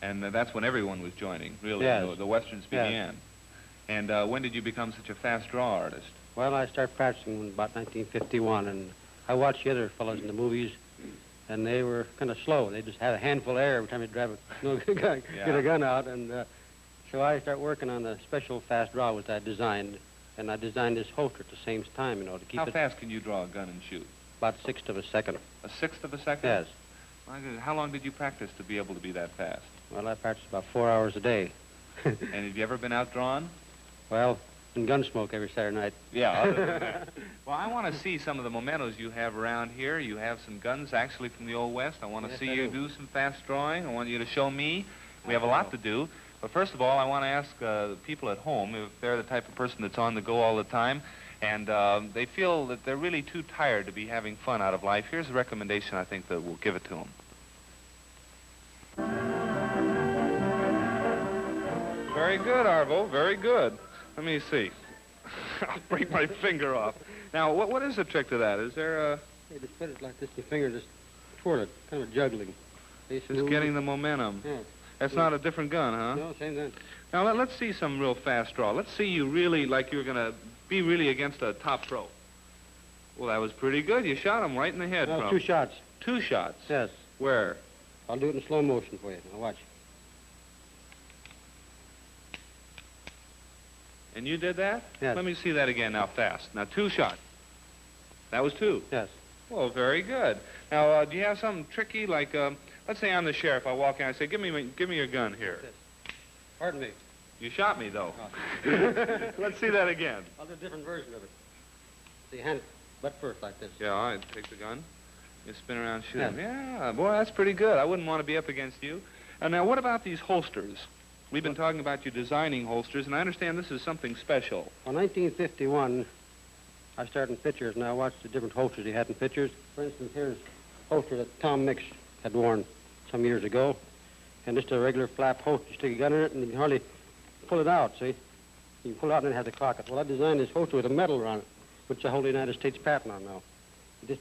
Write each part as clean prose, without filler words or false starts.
And that's when everyone was joining, really. Yes. The Westerns Yes. began. And when did you become such a fast draw artist? Well, I started practicing in about 1951, and I watched the other fellows in the movies, and they were kind of slow. They just had a handful of air every time they drive get a gun out, and so I started working on a special fast draw which I designed, and I designed this holster at the same time, you know, to keep How fast can you draw a gun and shoot? About a sixth of a second. A sixth of a second? Yes. How long did you practice to be able to be that fast? Well, I practiced about 4 hours a day. And have you ever been outdrawn? Well, in Gunsmoke every Saturday night. Yeah, other than that. Well, I want to see some of the mementos you have around here. You have some guns actually from the Old West. I want to see you do some fast drawing. I want you to show me. We have a lot to do. But first of all, I want to ask the people at home if they're the type of person that's on the go all the time and they feel that they're really too tired to be having fun out of life. Here's a recommendation I think that will give it to them. Very good, Arvo. Very good. Let me see. I'll break my finger off. Now, what is the trick to that? Is there a... You just put it like this, your finger just twirl it, kind of juggling. Just getting the momentum. Yeah. That's not a different gun, huh? No, same gun. Now, let's see some real fast draw. Let's see you really like you're going to be really against a top pro. Well, that was pretty good. You shot him right in the head. No, 2 shots. 2 shots? Yes. Where? I'll do it in slow motion for you. Now, watch. And you did that? Yes. Let me see that again now, fast. Now, 2 shots. That was 2? Yes. Well, very good. Now, do you have something tricky, like, let's say I'm the sheriff. I walk in, I say, give me your gun here. Yes. Pardon me. You shot me, though. Oh. Let's see that again. I'll do a different version of it. So you hand it butt first like this. Yeah, all right, take the gun. You spin around, shoot him. Yeah. Yeah, boy, that's pretty good. I wouldn't want to be up against you. Now, what about these holsters? We've been talking about you designing holsters, and I understand this is something special. In 1951, I started in pictures, and I watched the different holsters he had in pictures. For instance, here's a holster that Tom Mix had worn some years ago, and just a regular flap holster. You stick a gun in it, and you can hardly pull it out, see? You can pull it out, and then it has a cock. Well, I designed this holster with a medal around it, which I hold the United States patent on now. You just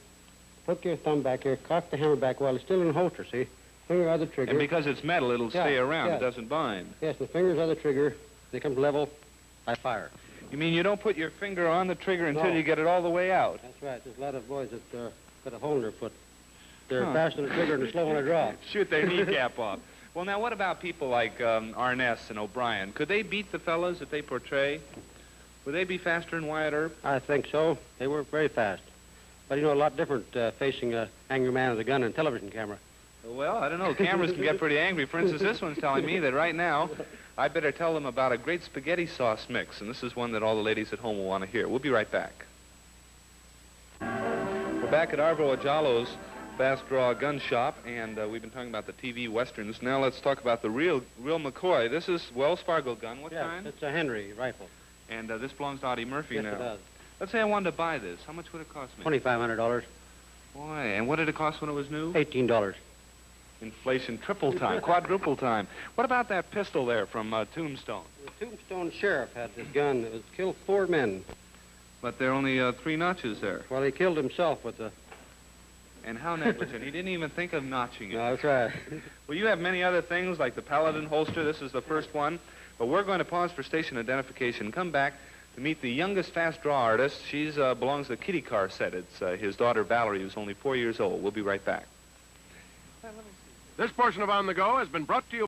put your thumb back here, cock the hammer back while it's still in the holster, see? Finger on the trigger. And because it's metal, it'll stay around. Yeah. It doesn't bind. Yes, the fingers on the trigger. They come level, I fire. You mean you don't put your finger on the trigger until No. you get it all the way out? That's right. There's a lot of boys that got a hole in their foot. They're fast on the trigger and they're slow on the draw. Shoot their kneecap off. Well, now, what about people like Arness and O'Brien? Could they beat the fellas that they portray? Would they be faster than Wyatt Earp? I think so. They work very fast. But, you know, a lot different facing an angry man with a gun and television camera. Well, I don't know. Cameras can get pretty angry. For instance, this one's telling me that right now I better tell them about a great spaghetti sauce mix, and this is one that all the ladies at home will want to hear. We'll be right back. We're back at Arvo Ojala's Fast Draw Gun Shop, and we've been talking about the TV westerns. Now let's talk about the real McCoy. This is Wells Fargo gun. What kind? It's a Henry rifle. And this belongs to Audie Murphy Yes, now. it does. Let's say I wanted to buy this. How much would it cost me? $2,500. Boy, and what did it cost when it was new? $18. Inflation triple time, quadruple time. What about that pistol there from Tombstone? The Tombstone sheriff had this gun. It was killed 4 men. But there are only 3 notches there. Well, he killed himself with the... And how negligent. He didn't even think of notching it. No, that's right. Well, you have many other things like the Paladin holster. This is the first one. But we're going to pause for station identification. Come back to meet the youngest fast draw artist. She belongs to the Kitty Car set. It's his daughter, Valerie, who's only 4 years old. We'll be right back. This portion of On the Go has been brought to you